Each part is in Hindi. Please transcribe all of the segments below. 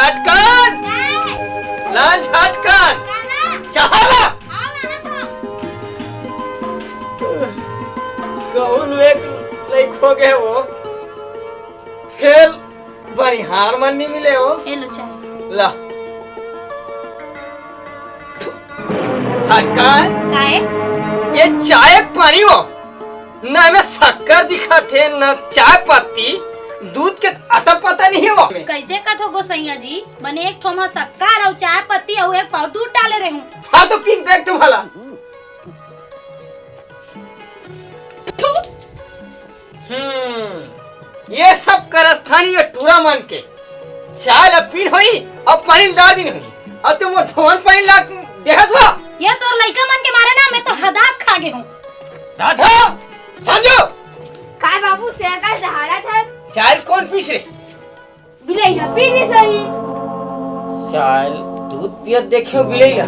फटकन लंच फटकन चला कौन एक लाइक हो गए हो खेल बड़ी हार माननी मिले हो हेलो चाय ला फटकन काहे ये चाय पानी हो ना में शक्कर दिखा थे न चाय पत्ती दूध के अता पता नहीं हो कैसे कथो गोसैया जी बने एक ठोमा शक्कर और चाय पत्ती और एक पाव दूध डाले रहे हूँ। हाँ तो पीक देख तुम भला ये सब करस्थानी ये टूरा मन के चाय ला पीन होई और पानी ला दिन होई और तुम वो धोन पानी ला देखा तो ये तो लड़का मन के मारे ना मैं तो हदास खा गए हूँ। राधा संजू काय बाबू से का सहारा था चाय कौन पीस रे बिलैया पी दे सही चाय दूध पियत देखे हो बिलैया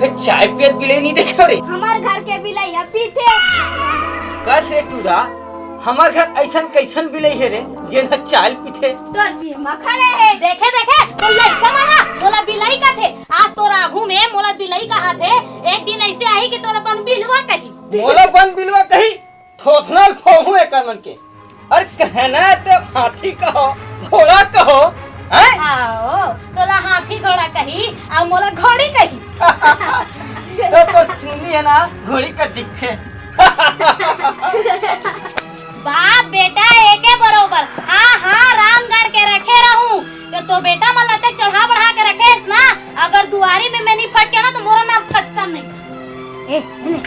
फिर चाय पियत बिलै नहीं देखे हो रे हमार घर के बिलैया पीते कस रे टूरा हमार घर ऐसन कैसन बिलै है रे जेन चाय पीते तो जी मखने है देखे देखे तो लड़का मारा मोला बिलाई का थे आज तोरा आगू में मोला बिलाई का हाथ है एक दिन ऐसे आई कि तोरा बन बिलवा कही मोला बन बिलवा कही थोथनल खोहू एक मन के अरे कहना तो हाथी कहो घोड़ा कहो हैं आओ तोला हाथी घोड़ा कही और मोला घोड़ी कही तो चुनी है ना घोड़ी का दिखे बाप बेटा एके बरोबर हाँ रामगढ़ के रखे रहूं तो बेटा मन लते चढ़ा बढ़ा के रखेस ना अगर दुआरी में मैं नहीं फट के ना तो मोरा नाम फटकन नहीं ए ने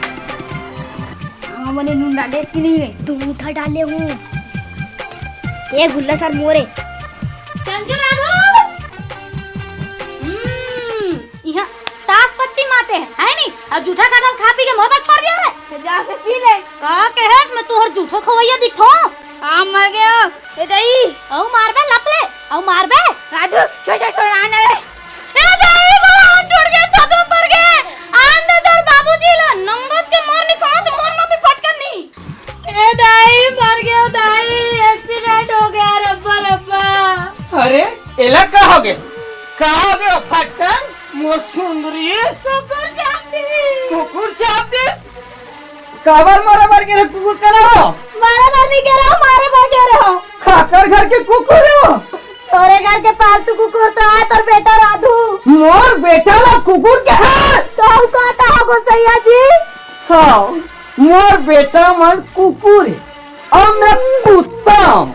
हमने नून डाले कि नहीं दूध उठा डाले हूं ये गुल्ला सर मोरे संजू राधो यहाँ ताश पत्ती माते है नहीं और जूठा कदम खा पी के मुंह पर छोड़ दिया रे तो जाके पी ले का कहेस मैं तोहर जूठो खवैया दिखो आ मर गया ए दई औ मारबे लपले औ मारबे राधु छोड़ आना रे ए दई बड़ा टूट गया तो पड़ गए आन दे तोर बाबूजी ला नंगत के मारनी कहां तो मोर में भी फटकन नहीं ए दई मर गया दई एक्सीडेंट हो गया रब्बा अरे एला का हो गए फटकन मोर सुंदरी कुकुर चाप दिस काबर मारा के कुकुर करा हो मारा नहीं कह रहा हूं मारे भाग कह रहा हूं खाकर घर के कुकुर हो तोरे घर के पालतू कुकुर तो है तोर बेटा राधू मोर बेटा ला कुकुर के है तो हम कहता है गोसैया जी हाँ मोर बेटा मन कुकुर है और मैं कुत्ता हूँ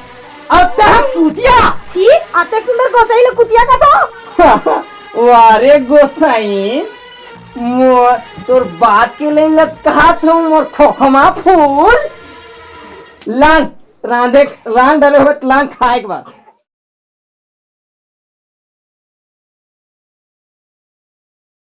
और तह कुतिया छी आते सुंदर गोसाई लोग कुतिया का तो वारे गोसाई मोर तोर बात के लिए लग कहा था मोर खोखमा फूल लान रांधे रान डाले हुए लान खाए के बाद